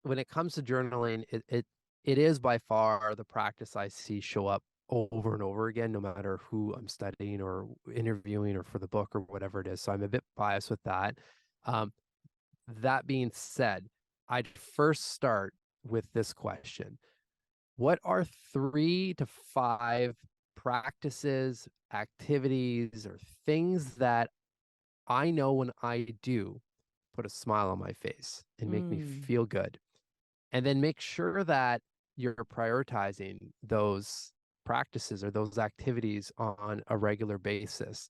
when it comes to journaling, it is by far the practice I see show up over and over again, no matter who I'm studying or interviewing or for the book or whatever it is. So I'm a bit biased with that. Um, that being said, I'd first start with this question. What are 3 to 5 practices, activities, or things that I know when I do put a smile on my face and make me Mm. feel good? And then make sure that you're prioritizing those practices or those activities on a regular basis.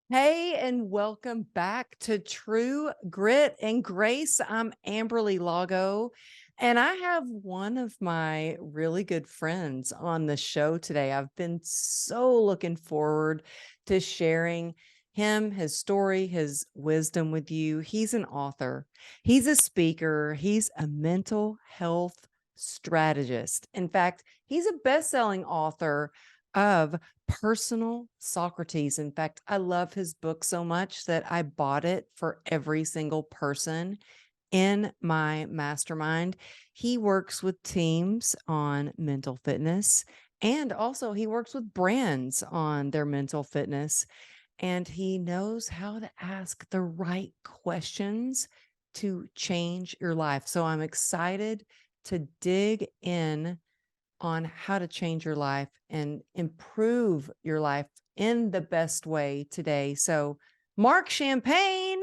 Hey, and welcome back to True Grit and Grace. I'm Amberly Lago, and I have one of my really good friends on the show today. I've been so looking forward to sharing him, his story, his wisdom with you. He's an author, he's a speaker, he's a mental health strategist. In fact, he's a best-selling author of Personal Socrates. In fact, I love his book so much that I bought it for every single person in my mastermind. He works with teams on mental fitness, and also he works with brands on their mental fitness. And he knows how to ask the right questions to change your life. So I'm excited to dig in on how to change your life and improve your life in the best way today. So, Marc Champagne,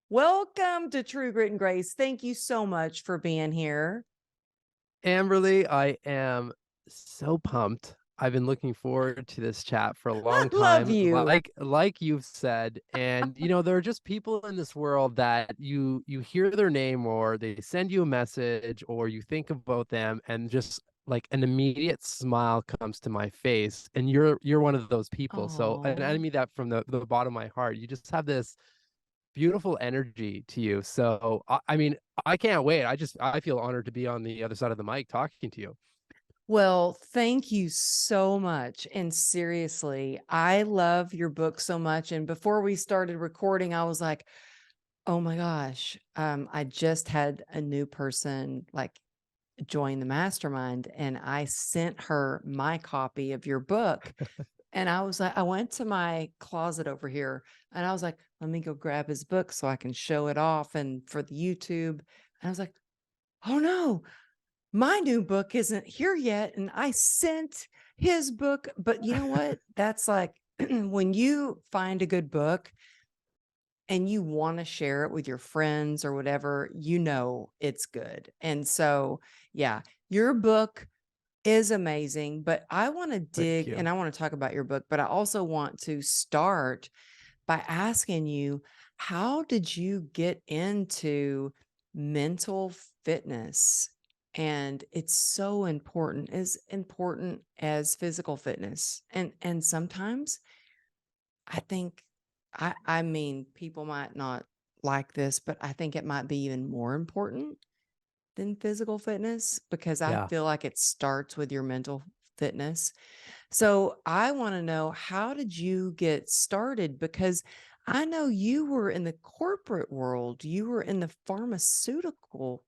welcome to True Grit and Grace. Thank you so much for being here. Amberly, I am so pumped. I've been looking forward to this chat for a I long love time, you. like you've said. And there are just people in this world that you hear their name or they send you a message or you think about them and just like an immediate smile comes to my face. And you're one of those people. So, and I Oh, mean that from the bottom of my heart. You just have this beautiful energy to you. So I mean, I can't wait. I feel honored to be on the other side of the mic talking to you. well, thank you so much. And seriously, I love your book so much. And before we started recording, I was like, oh my gosh, I just had a new person like join the mastermind, and I sent her my copy of your book. And I was like, I went to my closet over here and I was like, let me go grab his book so I can show it off and for the YouTube. And I was like, oh no, my new book isn't here yet. And I sent his book. But you know what? That's like when you find a good book and you want to share it with your friends or whatever, it's good. And so, yeah, your book is amazing, but I want to Thank dig you. and I want to talk about your book, but I also want to start by asking you, how did you get into mental fitness? And it's so important, as important as physical fitness. And sometimes I think I mean, people might not like this, but I think it might be even more important than physical fitness because I Yeah. feel like it starts with your mental fitness. So I want to know, how did you get started? Because I know you were in the corporate world, you were in the pharmaceutical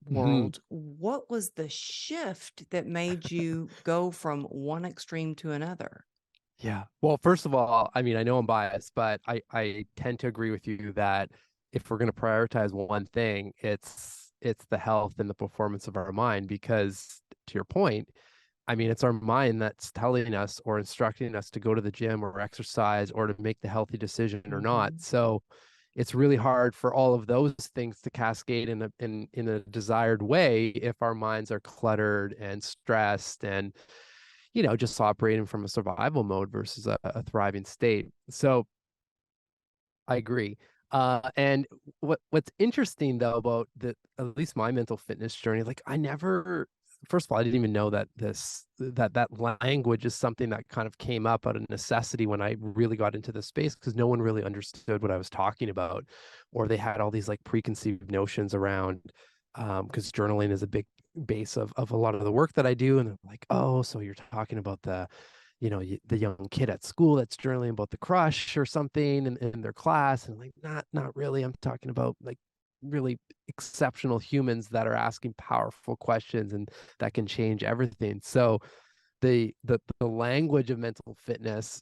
Mhm. world. What was the shift that made you go from one extreme to another? Yeah. Well, first of all, I mean, I know I'm biased, but I tend to agree with you that if we're going to prioritize one thing, it's the health and the performance of our mind because to your point, I mean, it's our mind that's telling us or instructing us to go to the gym or exercise or to make the healthy decision or not. Mhm. So it's really hard for all of those things to cascade in a desired way if our minds are cluttered and stressed and just operating from a survival mode versus a thriving state. So I agree. And what's interesting though about at least my mental fitness journey, like I never, first of all, I didn't even know that that language is something that kind of came up out of necessity when I really got into this space because no one really understood what I was talking about, or they had all these like preconceived notions around, because journaling is a big base of a lot of the work that I do. And they're like, oh, so you're talking about the young kid at school that's journaling about the crush or something in their class. And like, not really. I'm talking about like really exceptional humans that are asking powerful questions and that can change everything. So the language of mental fitness,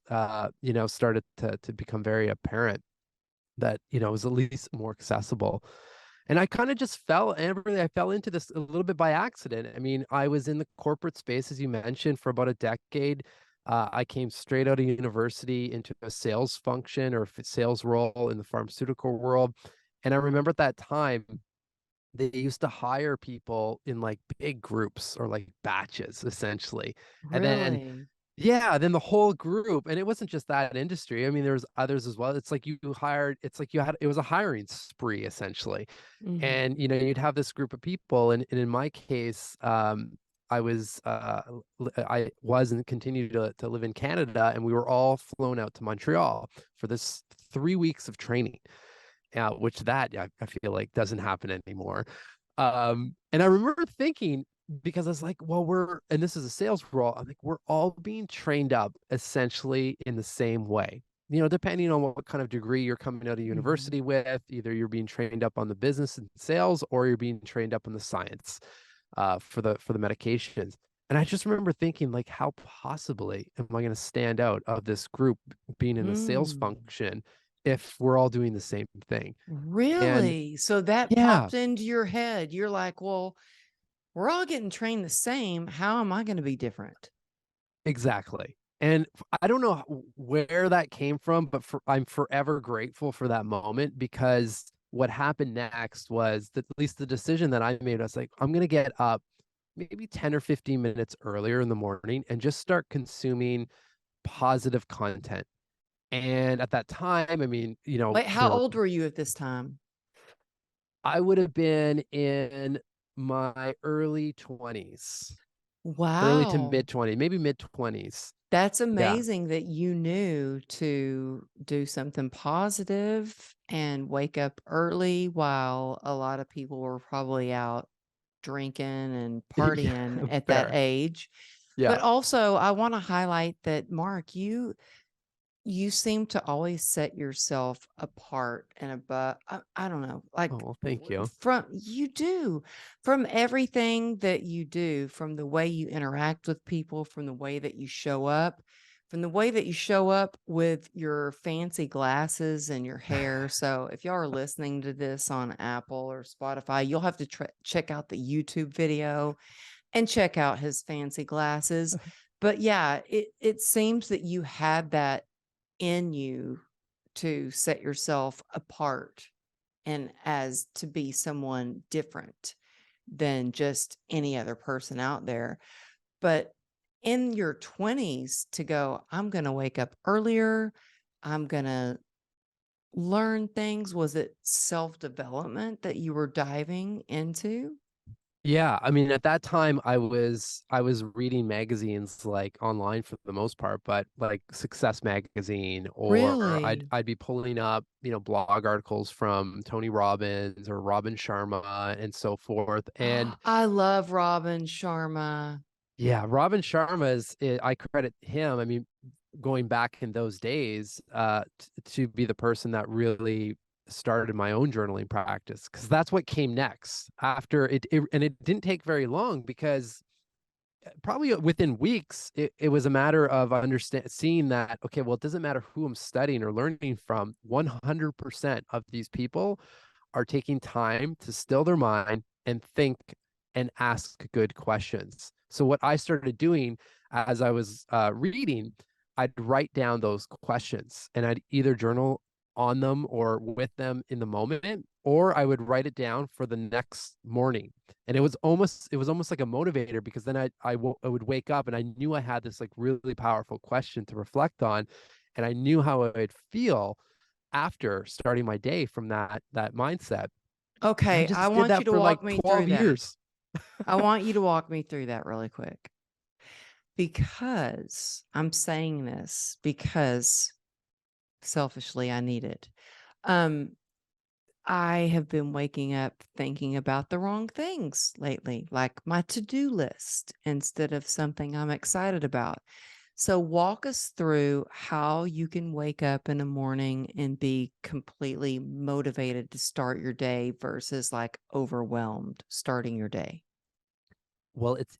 started to become very apparent that, was at least more accessible. And I kind of just fell, Amberly, I fell into this a little bit by accident. I mean, I was in the corporate space, as you mentioned, for about a decade. I came straight out of university into a sales function or sales role in the pharmaceutical world. And I remember at that time, they used to hire people in like big groups or like batches, essentially. And then Really? yeah, then the whole group, and it wasn't just that industry. I mean, there was others as well. It's like it's like it was a hiring spree essentially. Mhm. And you'd have this group of people, and in my case, I was and continue to live in Canada, and we were all flown out to Montreal for this 3 weeks of training, which I feel like doesn't happen anymore. And I remember thinking, because I was like, well, and this is a sales role. I'm like, we're all being trained up essentially in the same way. Depending on what kind of degree you're coming out of Mhm. university with, either you're being trained up on the business and sales, or you're being trained up on the science, for the medications. And I just remember thinking, like, how possibly am I going to stand out of this group being in a sales Mm. function if we're all doing the same thing? And Really? So that yeah, popped into your head. You're like, well, we're all getting trained the same. How am I going to be different? exactly. And I don't know where that came from, but I'm forever grateful for that moment, because what happened next was that, at least the decision that I made, I was like, I'm going to get up maybe 10 or 15 minutes earlier in the morning and just start consuming positive content. And at that time, I mean, Wait, how old were you at this time? I would have been in my early 20s, early to Wow. mid 20s, maybe mid 20s. That's Yeah. amazing that you knew to do something positive and wake up early while a lot of people were probably out drinking and partying Yeah, at that fair. age. Yeah. But also, I want to highlight that, Mark, you seem to always set yourself apart and above. I don't know, Oh, like well, thank you. from you do, from everything that you do, from the way you interact with people, from the way that you show up, from the way that you show up with your fancy glasses and your hair. So if y'all are listening to this on Apple or Spotify, you'll have to check out the YouTube video and check out his fancy glasses. But yeah, it seems that you had that in you to set yourself apart and as to be someone different than just any other person out there. But in your 20s to go, I'm going to wake up earlier, I'm going to learn things. Was it self development that you were diving into? Yeah, I mean, at that time, I was reading magazines like online for the most part, but like Success Magazine, or I'd Really? I'd be pulling up, blog articles from Tony Robbins or Robin Sharma and so forth. And I love Robin Sharma. yeah, Robin Sharma I credit him. I mean, going back in those days, to be the person that really started my own journaling practice, because that's what came next after and it didn't take very long, because probably within weeks, it was a matter of seeing that, okay, well, it doesn't matter who I'm studying or learning from. 100% of these people are taking time to still their mind and think and ask good questions. So what I started doing as I was reading, I'd write down those questions, and I'd either journal on them or with them in the moment, or I would write it down for the next morning. And it was almost like a motivator, because then I would wake up and I knew I had this like really powerful question to reflect on, and I knew how I'd feel after starting my day from that mindset. And I Okay, I just did want you that to for like walk me 12 through that. years. I want you to walk me through that really quick because I'm saying this because selfishly I need it. Um, I have been waking up thinking about the wrong things lately, like my to-do list instead of something I'm excited about. So walk us through how you can wake up in the morning and be completely motivated to start your day versus like overwhelmed starting your day. Well, it's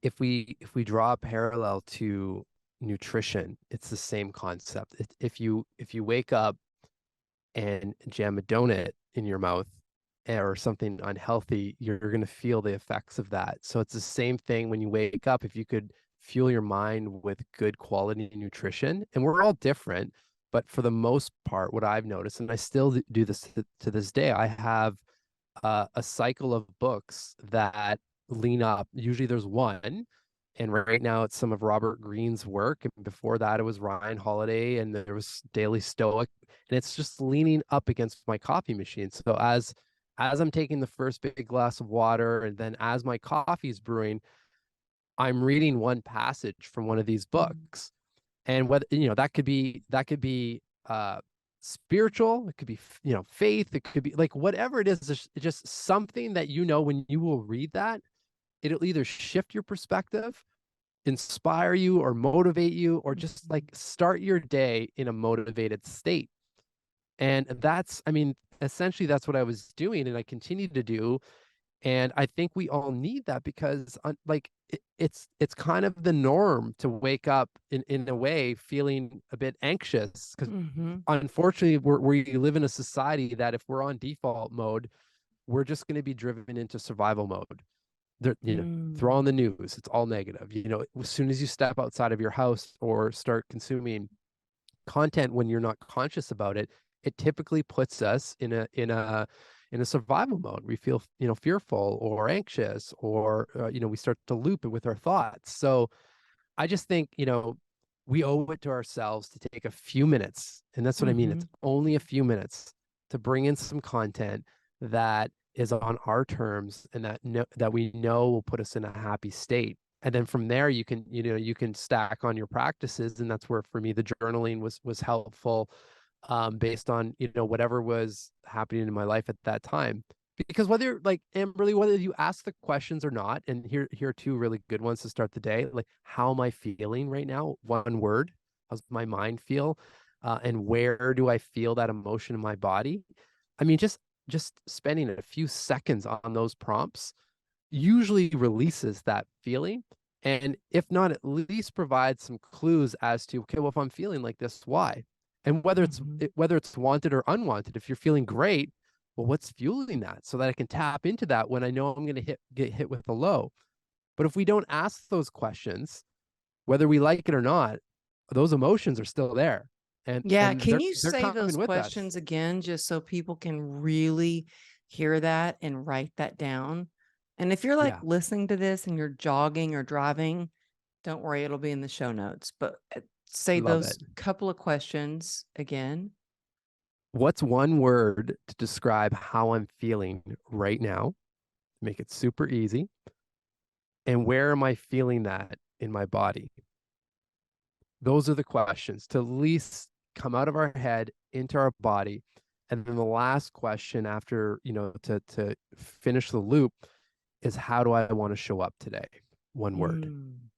if we draw a parallel to nutrition, it's the same concept. If you wake up and jam a donut in your mouth or something unhealthy, you're going to feel the effects of that. So it's the same thing when you wake up. If you could fuel your mind with good quality nutrition, and we're all different, but for the most part, what I've noticed, and I still do this to this day, I have a cycle of books that lean up. Usually there's one, and right now it's some of Robert Greene's work. And before that, it was Ryan Holiday, and there was Daily Stoic, and it's just leaning up against my coffee machine. So as I'm taking the first big glass of water, and then as my coffee's brewing, I'm reading one passage from one of these Mhm. books. And whether that could be spiritual, it could be faith, it could be like whatever it is, just something that when you will read that, it'll either shift your perspective, inspire you, or motivate you, or just like Mhm. start your day in a motivated state. And that's, I mean, essentially that's what I was doing and I continue to do. And I think we all need that because like it's kind of the norm to wake up in a way feeling a bit anxious because Mhm. unfortunately we live in a society that if we're on default mode, we're just going to be driven into survival mode. There, throw on Mm. the news, it's all negative. As soon as you step outside of your house or start consuming content when you're not conscious about it, it typically puts us in a survival mode. We feel fearful or anxious, or we start to loop it with our thoughts. So I just think, we owe it to ourselves to take a few minutes. And that's what I mean. It's Mhm. only a few minutes to bring in some content that is on our terms and that we know will put us in a happy state. And then from there, you can stack on your practices. And that's where, for me, the journaling was helpful, based on, whatever was happening in my life at that time. Because whether like Amberly, whether you ask the questions or not, and here are two really good ones to start the day. Like, how am I feeling right now? One word. How's my mind feel? And where do I feel that emotion in my body? I mean, just spending a few seconds on those prompts usually releases that feeling. And if not, at least provides some clues as to, okay, well, if I'm feeling like this, why? And Mhm. whether it's wanted or unwanted. If you're feeling great, well, what's fueling that so that I can tap into that when I know I'm going to get hit with a low. But if we don't ask those questions, whether we like it or not, those emotions are still there, and Yeah, and can they're you they're say coming those with us. questions again just so people can really hear that and write that down? And if you're like Yeah, listening to this and you're jogging or driving, don't worry, it'll be in the show notes. But say love those it. couple of questions again. What's one word to describe how I'm feeling right now? Make it super easy. And where am I feeling that in my body? Those are the questions to at least come out of our head into our body. And then the last question after, to finish the loop is, how do I want to show up today? One word. Mm,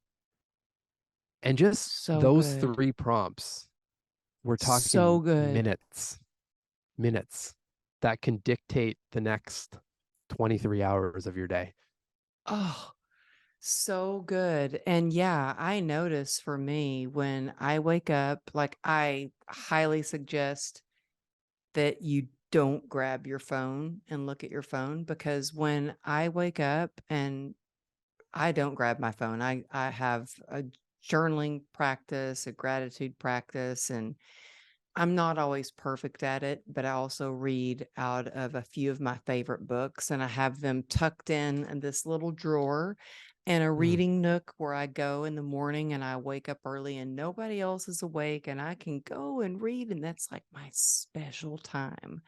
And just so those good. three prompts, we're So talking good. minutes that can dictate the next 23 hours of your day. Oh, so good. And yeah, I notice for me when I wake up, like I highly suggest that you don't grab your phone and look at your phone because when I wake up and I don't grab my phone, I have a journaling practice, a gratitude practice, and I'm not always perfect at it, but I also read out of a few of my favorite books, and I have them tucked in this little drawer and a Mm, reading nook where I go in the morning and I wake up early and nobody else is awake and I can go and read, and that's like my special time.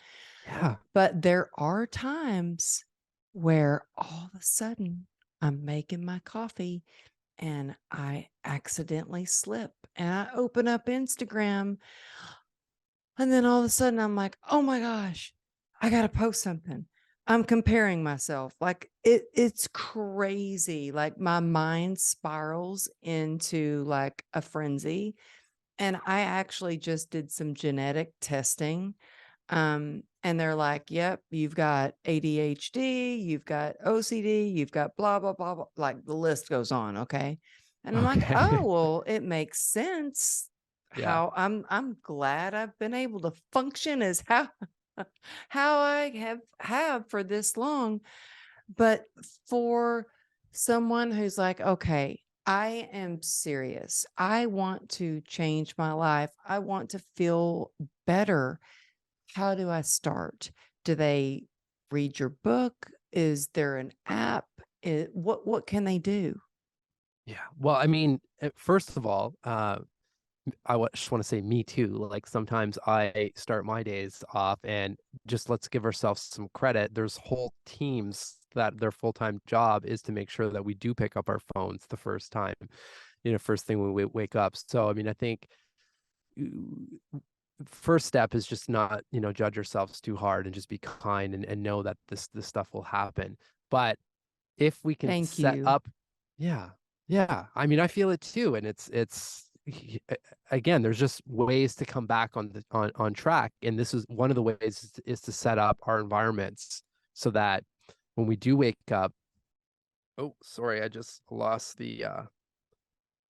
yeah. But there are times where all of a sudden I'm making my coffee and I accidentally slip and I open up Instagram and then all of a sudden I'm like, "Oh my gosh, I got to post something. I'm comparing myself. Like it's crazy. Like my mind spirals into like a frenzy. And I actually just did some genetic testing. And they're like, yep, you've got ADHD, you've got OCD, you've got blah, blah, blah, blah. Like the list goes on. Okay. And I'm like, oh, Okay. well, it makes sense Yeah. how I'm glad I've been able to function as how how I have for this long. But for someone who's like, okay, I am serious. I want to change my life. I want to feel better. How do I start? Do they read your book? Is there an app? What can they do? Yeah. Well, I mean, first of all, just want to say me too. Like sometimes I start my days off and just let's give ourselves some credit. There's whole teams that their full-time job is to make sure that we do pick up our phones the first time, first thing when we wake up. So, I mean, I think first step is just not, judge yourselves too hard and just be kind and know that this stuff will happen. But if we can Thank set you. up, yeah, yeah. I mean, I feel it too. And again, there's just ways to come back on track. And this is one of the ways is to set up our environments so that when we do wake up, oh, sorry, I just lost the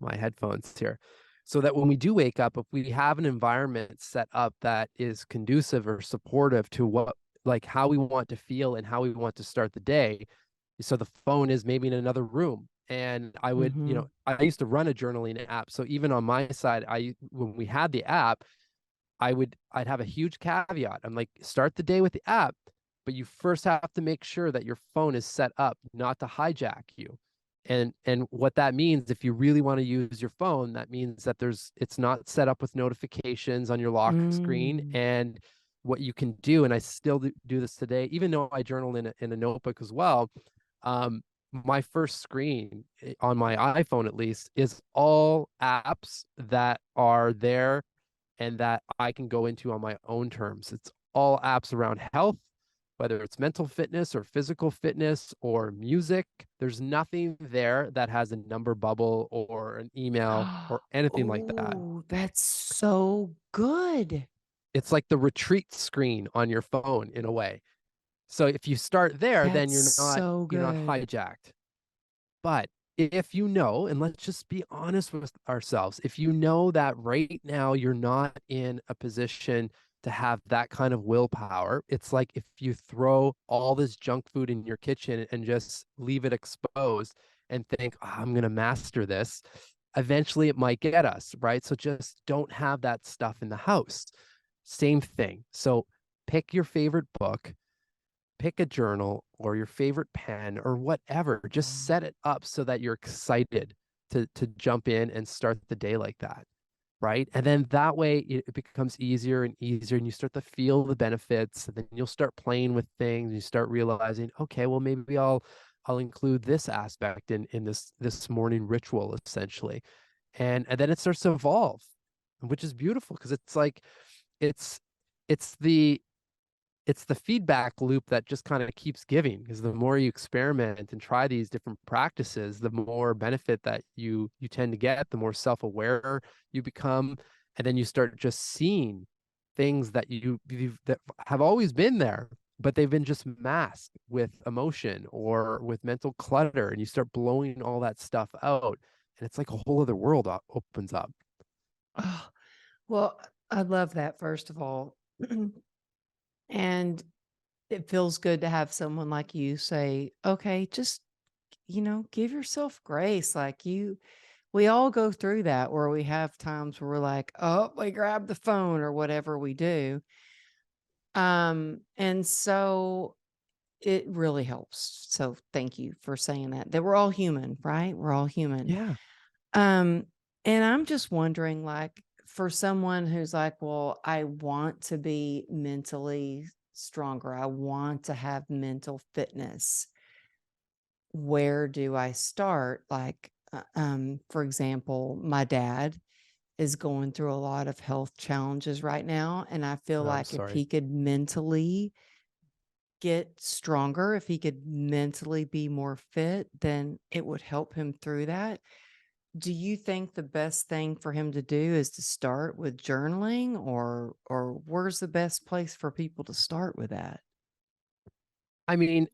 my headphones here. So that when we do wake up, if we have an environment set up that is conducive or supportive to like how we want to feel and how we want to start the day. So the phone is maybe in another room. And I would, Mhm. I used to run a journaling app. So even on my side, when we had the app, I'd have a huge caveat. I'm like, start the day with the app, but you first have to make sure that your phone is set up not to hijack you. And what that means, if you really want to use your phone, that means that it's not set up with notifications on your lock screen. Mm. And what you can do, and I still do this today, even though I journal in a notebook as well. My first screen on my iPhone, at least, is all apps that are there and that I can go into on my own terms. It's all apps around health, whether it's mental fitness or physical fitness or music. There's nothing there that has a number bubble or an email or anything like that. Oh, that's so good. It's like the retreat screen on your phone in a way. So if you start there, then That's you're not so you're not good. hijacked. But if you know, and let's just be honest with ourselves, if you know that right now you're not in a position to have that kind of willpower, it's like if you throw all this junk food in your kitchen and just leave it exposed and think, oh, I'm going to master this, eventually it might get us, right? So just don't have that stuff in the house. Same thing. So pick your favorite book, pick a journal or your favorite pen or whatever. Just set it up so that you're excited to jump in and start the day like that. Right. And then that way it becomes easier and easier and you start to feel the benefits. And then you'll start playing with things and you start realizing, okay, well, maybe I'll include this aspect in this morning ritual essentially. And then it starts to evolve, which is beautiful because it's like it's it's the it's the feedback loop that just kind of keeps giving because the more you experiment and try these different practices, the more benefit that you tend to get, the more self-aware you become, and then you start just seeing things that that have always been there, but they've been just masked with emotion or with mental clutter, and you start blowing all that stuff out, and it's like a whole other world opens up. Oh, well, I love that, first of all. And it feels good to have someone like you say, okay, just, give yourself grace. Like we all go through that where we have times where we're like, oh, we grab the phone or whatever we do. And so it really helps. So thank you for saying that we're all human, right? We're all human. Yeah. Um, and I'm just wondering, like, for someone who's like, well, I want to be mentally stronger, I want to have mental fitness. Where do I start? Like, for example, my dad is going through a lot of health challenges right now. And I feel Oh, I'm like if sorry. he could mentally get stronger, if he could mentally be more fit, then it would help him through that. Do you think the best thing for him to do is to start with journaling, or where's the best place for people to start with that? I mean,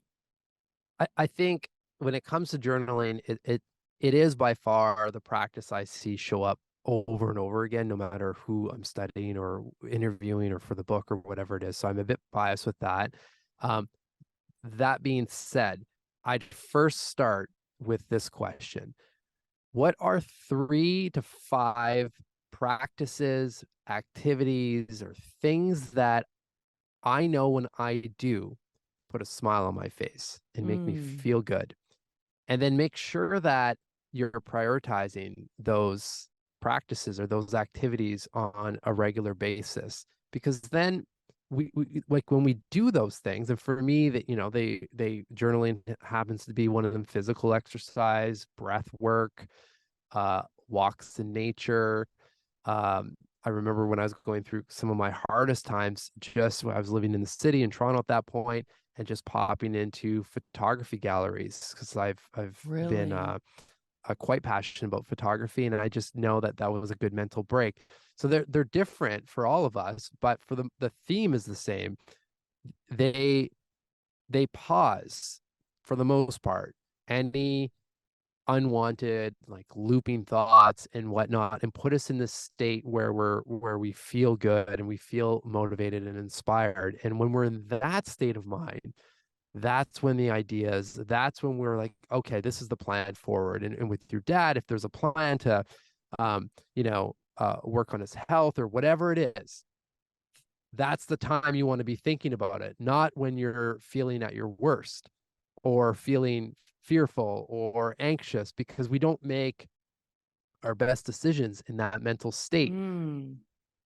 I think when it comes to journaling, it is by far the practice I see show up over and over again, no matter who I'm studying or interviewing or for the book or whatever it is. So I'm a bit biased with that. Um, that being said, I'd first start with this question. What are 3 to 5 practices, activities, or things that I know when I do put a smile on my face and make me Mm, feel good? And then make sure that you're prioritizing those practices or those activities on a regular basis, because then we like when we do those things. And for me, that they journaling happens to be one of them: physical exercise, breath work, walks in nature. I remember when I was going through some of my hardest times, just when I was living in the city in Toronto at that point, and just popping into photography galleries, because I've been really? quite passionate about photography, and I just know that that was a good mental break. So they're different for all of us, but for the theme is the same. They they pause for the most part any unwanted like looping thoughts and whatnot, and put us in this state where we feel good and we feel motivated and inspired. And when we're in that state of mind, that's when the ideas, that's when we're like, okay, this is the plan forward. And with your dad, if there's a plan to work on his health or whatever it is, that's the time you want to be thinking about it, not when you're feeling at your worst or feeling fearful or anxious, because we don't make our best decisions in that mental state. Mm.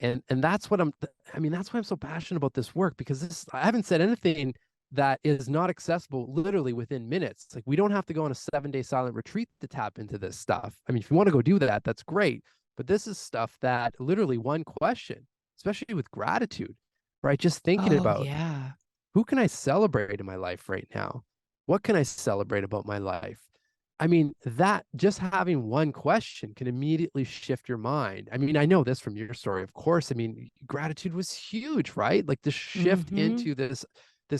And that's what I mean, that's why I'm so passionate about this work, because I haven't said anything that is not accessible literally within minutes. It's like, we don't have to go on a 7-day silent retreat to tap into this stuff. I mean, if you want to go do that, that's great. But this is stuff that literally one question, especially with gratitude, right? Just thinking Oh, about, yeah. who can I celebrate in my life right now? What can I celebrate about my life? I mean, that just having one question can immediately shift your mind. I mean, I know this from your story, of course. I mean, gratitude was huge, right? Like the shift Mhm. into this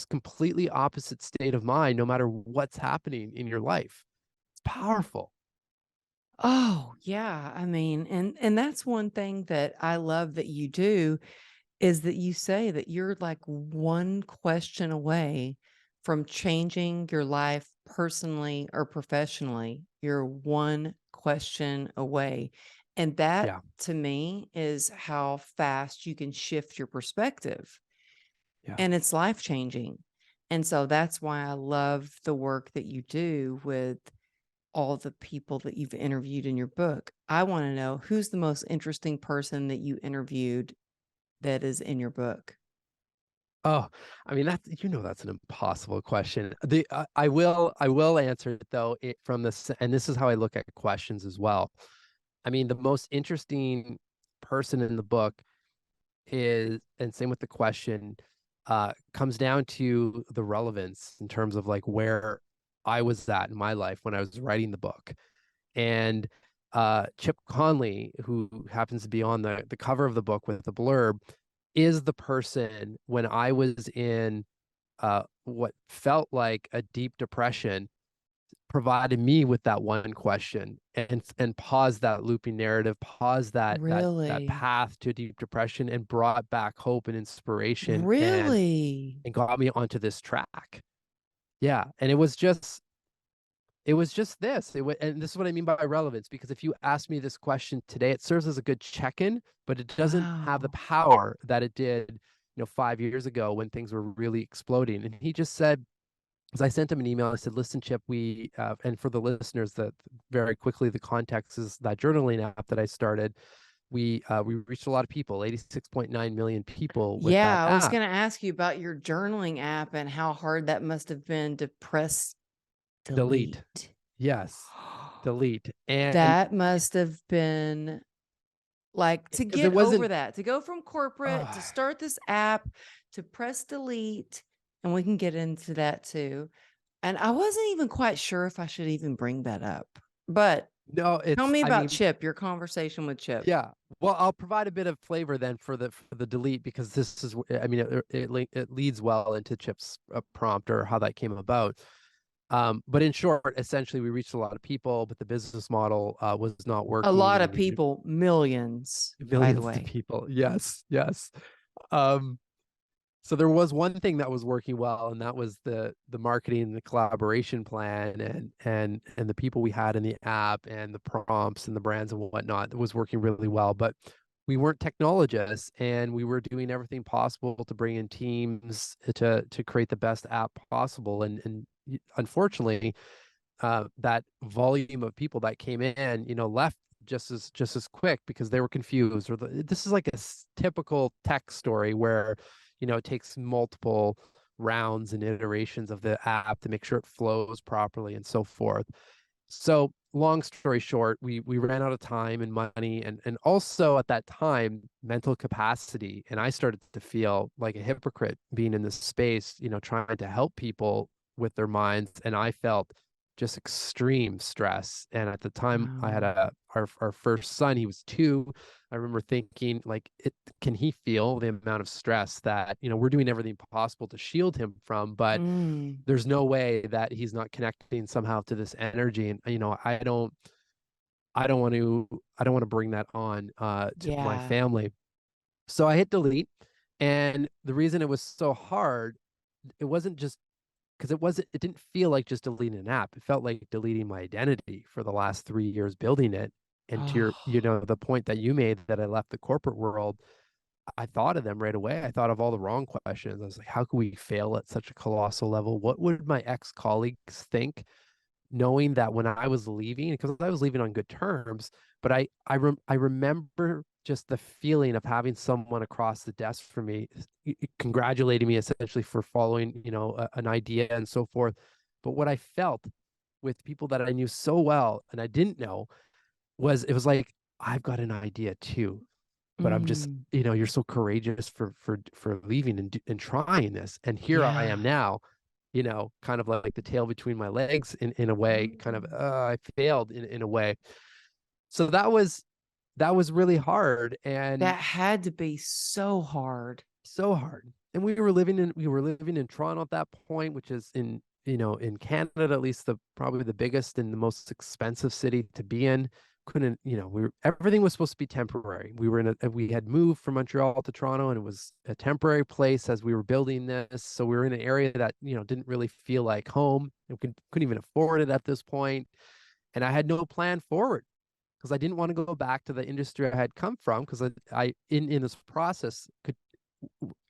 completely opposite state of mind, no matter what's happening in your life. It's powerful. Oh, yeah. I mean, and that's one thing that I love that you do is that you say that you're like one question away from changing your life personally or professionally. You're one question away. And that Yeah. to me is how fast you can shift your perspective. Yeah. And it's life changing. And so that's why I love the work that you do with all the people that you've interviewed in your book. I want to know, who's the most interesting person that you interviewed that is in your book? Oh, I mean, that's an impossible question. I will answer it though, from this, and this is how I look at questions as well. I mean, the most interesting person in the book is, and same with the question, comes down to the relevance in terms of like where I was at in my life when I was writing the book. And Chip Conley, who happens to be on the cover of the book with the blurb, is the person when I was in what felt like a deep depression, provided me with that one question, and paused that looping narrative, paused that Really? path to deep depression, and brought back hope and inspiration, Really? and got me onto this track. Yeah, and it was just this. And this is what I mean by relevance, because if you ask me this question today, it serves as a good check-in, but it doesn't have the Wow. power that it did, 5 years ago when things were really exploding. And he just said, as I sent him an email, I said, "Listen, Chip, and for the listeners, that very quickly, the context is that journaling app that I started. We reached a lot of people, 86.9 million people with that Yeah, I was app. going to ask you about your journaling app and how hard that must have been to press Delete, delete. yes, delete, and That must have been like, to because it get over wasn't, that, to go from corporate to uh, start this app to press delete. and we can get into that too. And I wasn't even quite sure if I should even bring that up. But No, tell it's, me I about mean, Chip, your conversation with Chip. yeah. Well, I'll provide a bit of flavor then for the delete, because this is, I mean, it leads well into Chip's prompt or how that came about. But in short, essentially, we reached a lot of people, but the business model was not A working. lot We of needed people, millions, by the millions of way. people. Yes, yes. Um, so there was one thing that was working well, and that was the marketing and the collaboration plan, and the people we had in the app and the prompts and the brands and whatnot. That was working really well. But we weren't technologists, and we were doing everything possible to bring in teams to create the best app possible. And unfortunately, that volume of people that came in, left just as quick because they were confused. Or this is like a typical tech story where, it takes multiple rounds and iterations of the app to make sure it flows properly and so forth. So long story short, we ran out of time and money, and also at that time mental capacity, and I started to feel like a hypocrite being in this space, trying to help people with their minds, and I felt just extreme stress. And at the time I had Wow. our first son, he was 2. I remember thinking, like, can he feel the amount of stress that, we're doing everything possible to shield him from, but Mm, there's no way that he's not connecting somehow to this energy. And I don't want to bring that on to my yeah. family. So I hit delete. And the reason it was so hard, it wasn't just because it didn't feel like just deleting an app. It felt like deleting my identity for the last 3 years building it. And to your, Oh, the point that you made, that I left the corporate world, I thought of them right away. I thought of all the wrong questions. I was like, how could we fail at such a colossal level? What would my ex-colleagues think, knowing that when I was leaving, because I was leaving on good terms, but I remember just the feeling of having someone across the desk for me congratulating me essentially for following, an idea and so forth. But what I felt with people that I knew so well and I didn't know was, it was like, I've got an idea too, but I'm just, mm, you're so courageous for leaving and trying this. And here I am yeah. now, kind of like the tail between my legs in a way, kind of, Mm. I failed in a way. So that was really hard and That had to be so hard. so hard. And we were living in Toronto at that point, which is in Canada, at least, probably the biggest and the most expensive city to be in. Couldn't, everything was supposed to be temporary. We had moved from Montreal to Toronto, and it was a temporary place as we were building this. So we were in an area that, didn't really feel like home. And couldn't even afford it at this point. And I had no plan forward, because I didn't want to go back to the industry I had come from, because I in this process could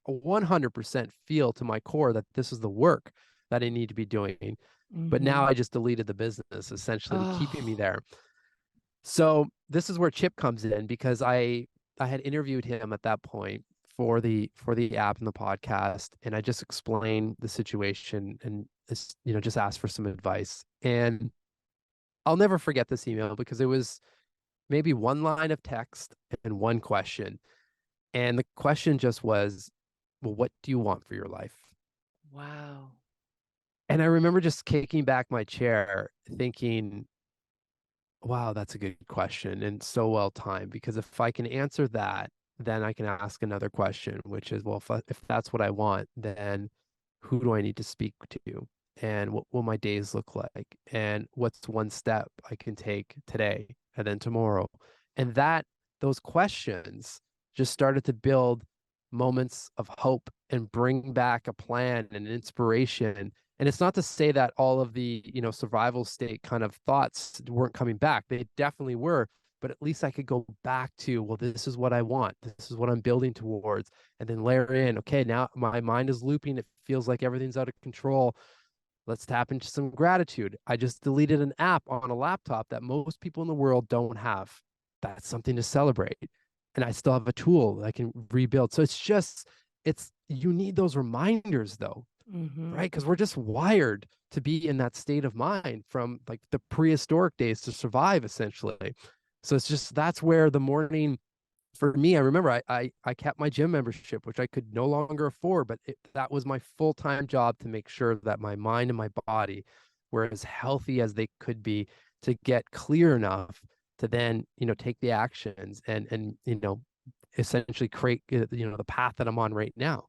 100% feel to my core that this is the work that I need to be doing. But now Hmm. I just deleted the business, essentially keeping me Oh, there. So this is where Chip comes in, because I had interviewed him at that point for the app and the podcast, and I just explained the situation and just asked for some advice. And I'll never forget this email, because it was maybe one line of text and one question. And the question just was, well, what do you want for your life? wow. And I remember just kicking back my chair thinking, wow, that's a good question and so well timed, because if I can answer that, then I can ask another question, which is, well, if that's what I want, then who do I need to speak to? And what will my days look like? And what's one step I can take today and then tomorrow? And those questions just started to build moments of hope and bring back a plan and inspiration. And it's not to say that all of the, survival state kind of thoughts weren't coming back. They definitely were. But at least I could go back to, well, this is what I want. This is what I'm building towards. And then layer in, okay, now my mind is looping. It feels like everything's out of control. Let's tap into some gratitude. I just deleted an app on a laptop that most people in the world don't have. That's something to celebrate. And I still have a tool that I can rebuild. So you need those reminders though, Hmm. right? Because we're just wired to be in that state of mind from like the prehistoric days to survive, essentially. So it's just, that's where the morning for me, I remember I kept my gym membership, which I could no longer afford, but that was my full-time job to make sure that my mind and my body were as healthy as they could be to get clear enough to then, take the actions and essentially create, the path that I'm on right now.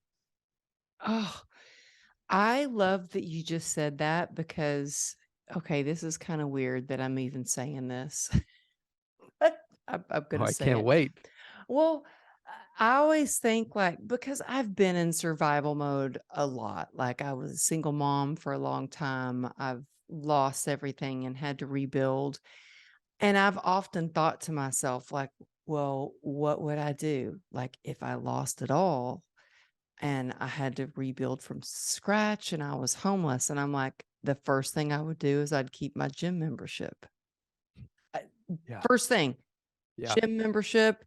Oh, I love that you just said that because, okay, this is kind of weird that I'm even saying this. I'm Oh, going to I say can't it. wait. Well, I always think like because I've been in survival mode a lot. Like I was a single mom for a long time. I've lost everything and had to rebuild. And I've often thought to myself, like, well, what would I do? Like if I lost it all and I had to rebuild from scratch and I was homeless. And I'm like, the first thing I would do is I'd keep my gym membership. I- Yeah. First thing, Yeah. gym membership,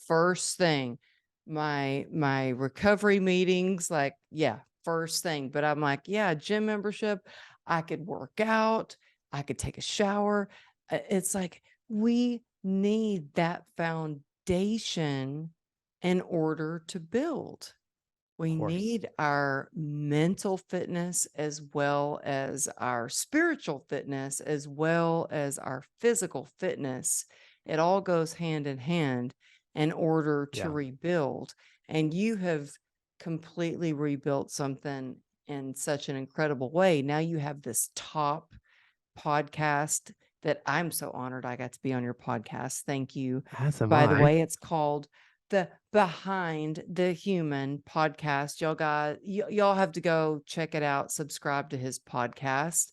first thing. My recovery meetings, like, yeah, first thing. But I'm like, yeah, gym membership, I could work out, I could take a shower. It's like we need that foundation in order to build. Of We course. need our mental fitness as well as our spiritual fitness, as well as our physical fitness. It all goes hand in hand in order to Yeah. rebuild. And you have completely rebuilt something in such an incredible way. Now you have this top podcast that I'm so honored I got to be on your podcast. Thank you. As am By the I. way, it's called the Behind the Human podcast. Y'all have to go check it out, subscribe to his podcast.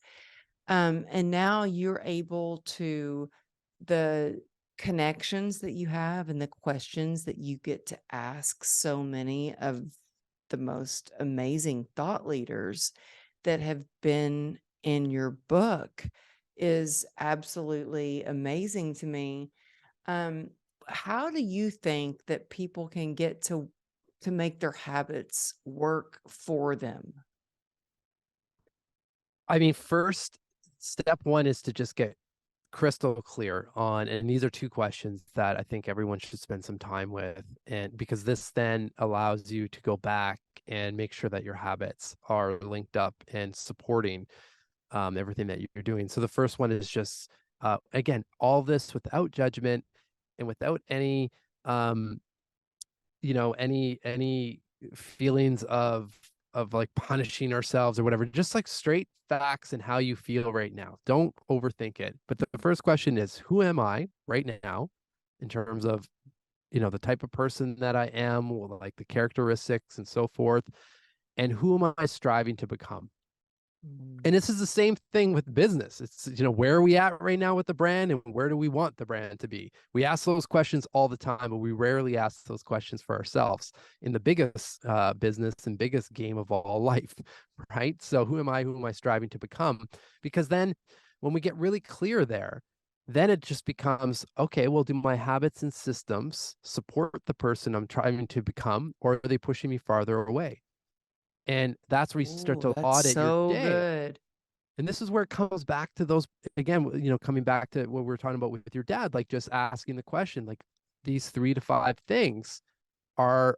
And now you're able to the connections that you have and the questions that you get to ask so many of the most amazing thought leaders that have been in your book is absolutely amazing to me. Um, how do you think that people can get to make their habits work for them? I mean, first step one is to just get crystal clear on, and these are two questions that I think everyone should spend some time with, and because this then allows you to go back and make sure that your habits are linked up and supporting everything that you're doing. So the first one is just again, all this without judgment and without any um, any feelings of like punishing ourselves or whatever, just like straight facts and how you feel right now. Don't overthink it. But the first question is, who am I right now in terms of the type of person that I am, like the characteristics and so forth, and who am I striving to become? Mm. And this is the same thing with business. It's, where are we at right now with the brand and where do we want the brand to be? We ask those questions all the time, but we rarely ask those questions for ourselves in the biggest business and biggest game of all life, right? So who am I? Who am I striving to become? Because then when we get really clear there, then it just becomes, okay, well, do my habits and systems support the person I'm trying to become, or are they pushing me farther away? And that's where you start Oh, to that's audit your so day. good. And this is where it comes back to those, again, coming back to what we were talking about with your dad, like just asking the question, like these 3 to 5 things are,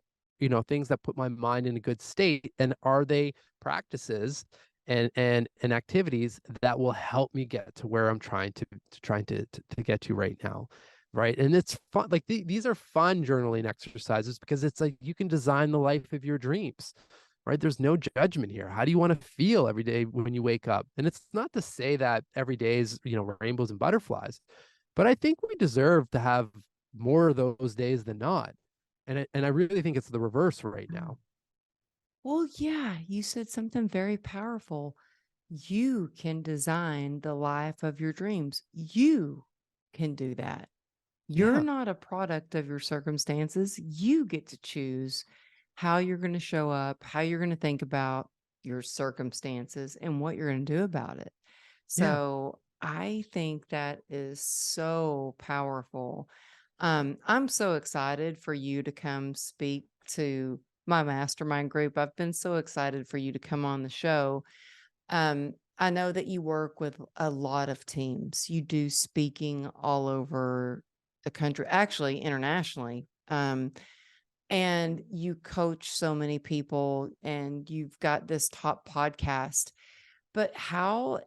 things that put my mind in a good state. And are they practices and activities that will help me get to where I'm trying to get to right now. Right. And it's fun. Like these are fun journaling exercises because it's like you can design the life of your dreams, right? There's no judgment here. How do you want to feel every day when you wake up? And it's not to say that every day is, rainbows and butterflies, but I think we deserve to have more of those days than not. And I really think it's the reverse right now. Well, yeah, you said something very powerful. You can design the life of your dreams. You can do that. You're Yeah. not a product of your circumstances. You get to choose how you're going to show up, how you're going to think about your circumstances, and what you're going to do about it. Yeah. So I think that is so powerful. I'm so excited for you to come speak to my mastermind group. I've been so excited for you to come on the show. I know that you work with a lot of teams. You do speaking all over the country, actually internationally. And you coach so many people and you've got this top podcast. But how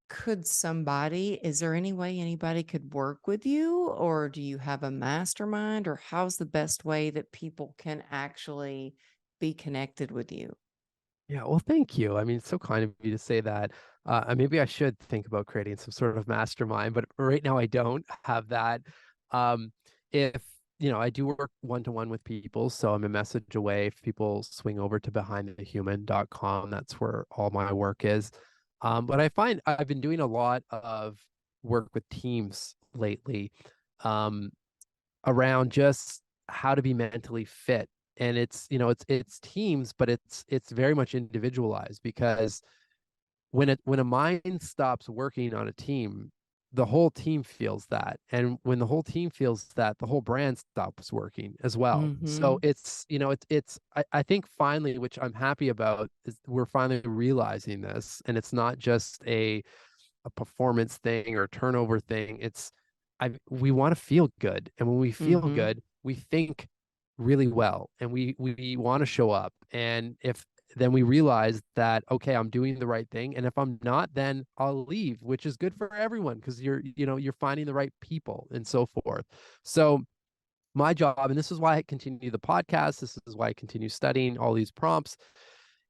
could somebody, is there any way anybody could work with you, or do you have a mastermind, or how's the best way that people can actually be connected with you? Yeah, well, thank you. I mean, it's so kind of you to say that. Maybe I should think about creating some sort of mastermind, but right now I don't have that. Um, if I do work one-to-one with people, so I'm a message away. If people swing over to behindthehuman.com, that's where all my work is. But I find I've been doing a lot of work with teams lately, um, around just how to be mentally fit. And it's teams, but it's very much individualized, because when a mind stops working on a team, the whole team feels that. And when the whole team feels that, the whole brand stops working as well. So Mhm. I think finally, which I'm happy about, is we're finally realizing this, and it's not just a performance thing or a turnover thing. We want to feel good. And when we feel Mhm. good, we think really well, and we want to show up. And if then we realize that, okay, I'm doing the right thing. And if I'm not, then I'll leave, which is good for everyone, because you're finding the right people and so forth. So my job, and this is why I continue the podcast, this is why I continue studying all these prompts,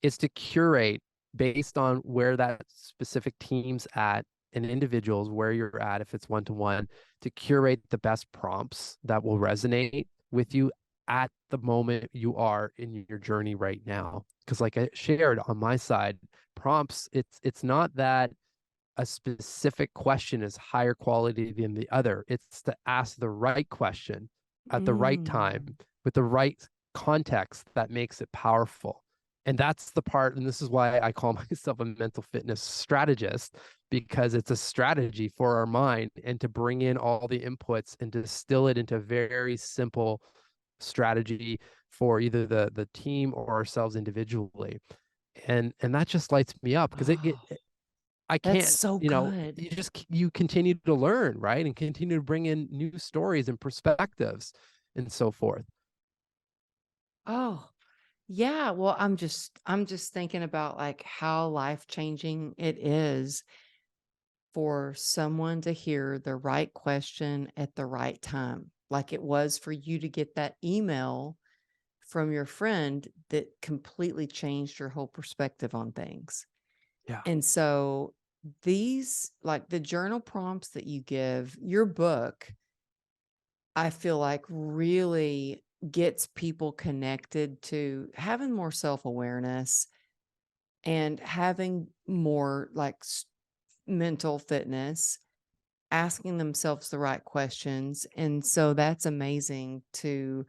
is to curate based on where that specific team's at and individuals where you're at, if it's one-to-one, to curate the best prompts that will resonate with you at the moment you are in your journey right now. Because like I shared on my side, prompts, it's not that a specific question is higher quality than the other. It's to ask the right question at the right time Mm. with the right context that makes it powerful. And that's the part, and this is why I call myself a mental fitness strategist, because it's a strategy for our mind, and to bring in all the inputs and distill it into a very simple strategy for either the team or ourselves individually. And that just lights me up, because Oh, I that's can't, so good. you continue to learn, right? And continue to bring in new stories and perspectives and so forth. Oh, yeah. Well, I'm just thinking about like how life-changing it is for someone to hear the right question at the right time. Like it was for you to get that email from your friend that completely changed your whole perspective on things. Yeah. And so these, like the journal prompts that you give, your book, I feel like really gets people connected to having more self-awareness and having more like mental fitness, asking themselves the right questions. And so that's amazing to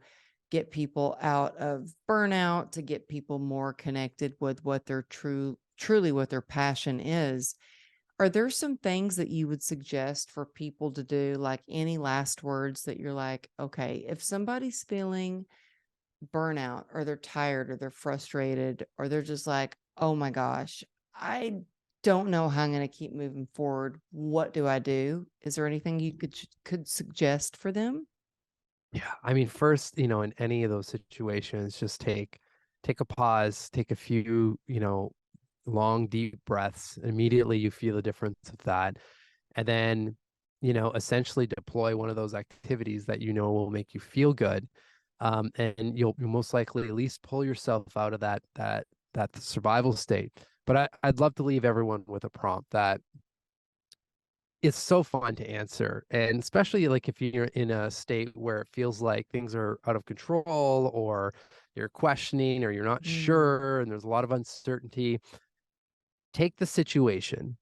get people out of burnout, to get people more connected with what their truly what their passion is. Are there some things that you would suggest for people to do? Like any last words that you're like, okay, if somebody's feeling burnout or they're tired or they're frustrated or they're just like, oh my gosh, I don't know how I'm going to keep moving forward. What do I do? Is there anything you could suggest for them? Yeah. I mean, first, in any of those situations, just take a pause, take a few, long, deep breaths. Immediately you feel the difference of that. And then, essentially deploy one of those activities that will make you feel good. And you'll most likely at least pull yourself out of that survival state. But I'd love to leave everyone with a prompt that it's so fun to answer. And especially like if you're in a state where it feels like things are out of control, or you're questioning, or you're not Mm, sure, and there's a lot of uncertainty, take the situation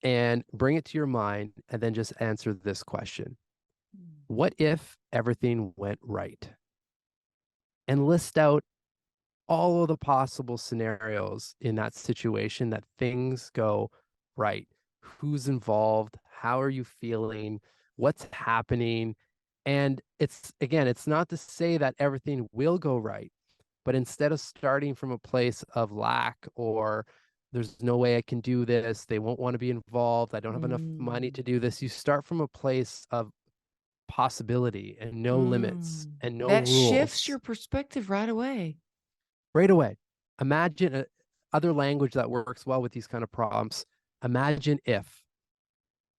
and bring it to your mind, and then just answer this question: mm, what if everything went right? And list out all of the possible scenarios in that situation that things go right. Who's involved? How are you feeling? What's happening? And it's not to say that everything will go right, but instead of starting from a place of lack, or there's no way I can do this, they won't want to be involved, I don't have enough money mm, to do this, you start from a place of possibility and no limits and no That shifts rules your perspective right away. right away. Imagine other language that works well with these kind of prompts. Imagine if,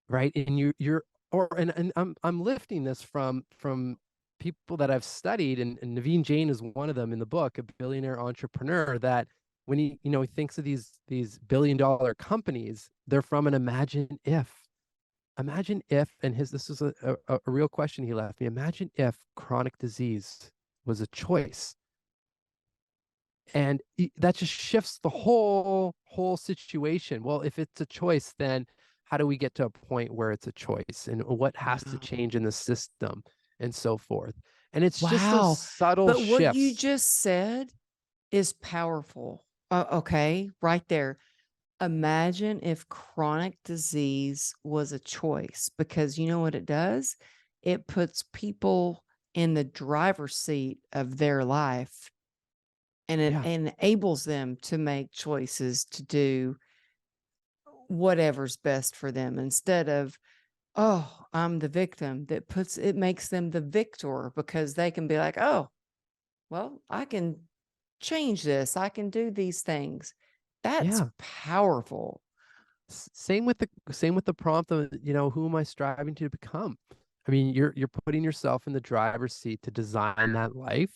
right? And you're or and I'm lifting this from people that I've studied, and Naveen Jain is one of them in the book, a billionaire entrepreneur, that when he thinks of these billion-dollar companies, they're from an imagine if. Imagine if, and this is a real question he left me. Imagine if chronic disease was a choice, and that just shifts the whole situation. Well, if it's a choice, then how do we get to a point where it's a choice, and what has to Wow. change in the system, and so forth. And it's just those Wow. subtle But what you shifts. just said is powerful. Okay, right there. Imagine if chronic disease was a choice, because you know what it does? It puts people in the driver's seat of their life, and it Yeah, enables them to make choices to do whatever's best for them, instead of, oh, I'm the victim. That puts it makes them the victor, because they can be like, oh, well, I can change this. I can do these things. That's yeah. powerful. Same with the prompt of, who am I striving to become? I mean, you're putting yourself in the driver's seat to design that life.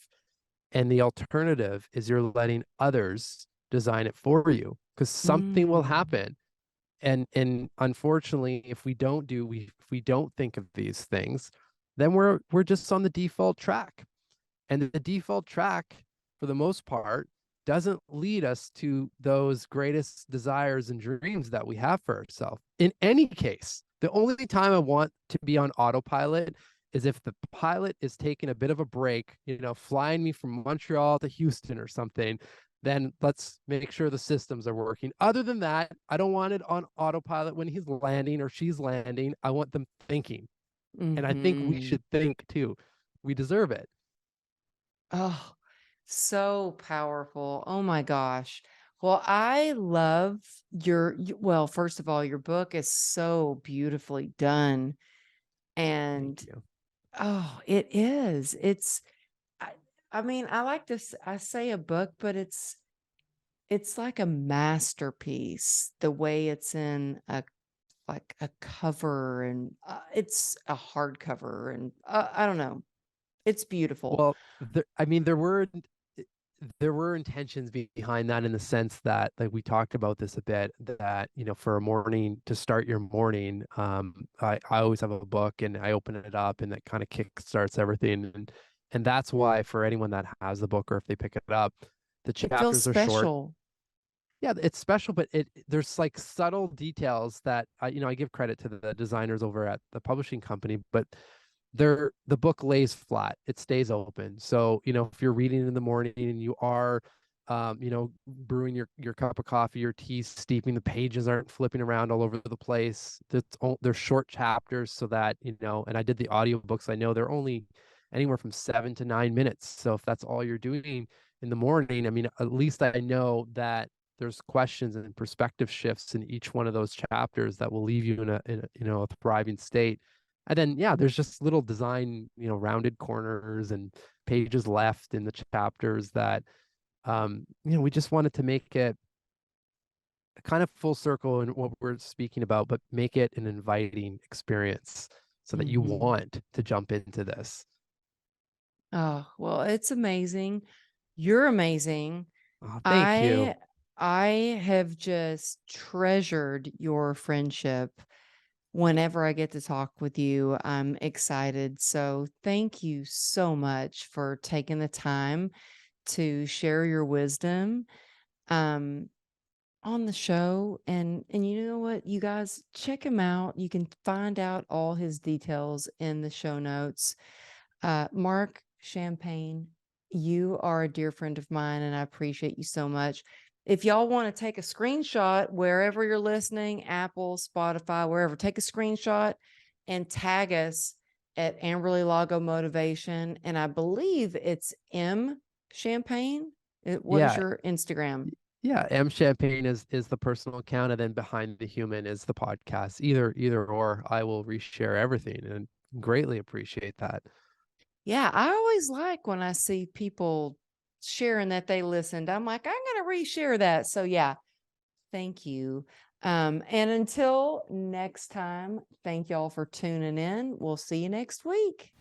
And the alternative is you're letting others design it for you, because something will Mm. happen. And unfortunately, if we don't think of these things, then we're just on the default track. And the default track, for the most part, doesn't lead us to those greatest desires and dreams that we have for ourselves. In any case, the only time I want to be on autopilot is if the pilot is taking a bit of a break, flying me from Montreal to Houston or something. Then let's make sure the systems are working. Other than that, I don't want it on autopilot when he's landing or she's landing. I want them thinking. And I think we Mhm. should think too. We deserve it. Oh, so powerful. Oh my gosh. Well, I love well, first of all, your book is so beautifully done. Thank And you. oh, it is. I, I mean, I say a book, but it's like a masterpiece, the way it's in a cover, and it's a hardcover, and I don't know. It's beautiful. Well, I mean, there were intentions behind that, in the sense that, like, we talked about this a bit, that for a morning to start your morning, I always have a book and I open it up, and that kind of kick starts everything. And that's why, for anyone that has the book, or if they pick it up, the It feels chapters are short. special. Yeah, it's special, but there's like subtle details that I give credit to the designers over at the publishing company, but the book lays flat. It stays open. So, if you're reading in the morning and you are brewing your cup of coffee, your tea, steeping, the pages aren't flipping around all over the place. They're short chapters, so that, and I did the audiobooks. I know they're only anywhere from 7 to 9 minutes. So if that's all you're doing in the morning, I mean, at least I know that there's questions and perspective shifts in each one of those chapters that will leave you in a thriving state. And then, yeah, there's just little design, rounded corners and pages left in the chapters that, we just wanted to make it kind of full circle in what we're speaking about, but make it an inviting experience so that you Mhm. want to jump into this. Oh, well, it's amazing. You're amazing. Oh, thank you. I I have just treasured your friendship. Whenever I get to talk with you, I'm excited. So, thank you so much for taking the time to share your wisdom um on the show. And you know what, you guys, check him out. You can find out all his details in the show notes. Marc Champagne, you are a dear friend of mine, and I appreciate you so much. If y'all want to take a screenshot wherever you're listening, Apple, Spotify, wherever, take a screenshot and tag us at Amberly Lago Motivation. And I believe it's M Champagne. What is Yeah. your Instagram? Yeah. M Champagne is the personal account, and then Behind the Human is the podcast. Either or, I will reshare everything. And Greatly appreciate that. Yeah, I always like when I see people sharing that they listened. I'm like, I'm going to reshare that. So yeah, thank you. And until next time, thank y'all for tuning in. We'll see you next week.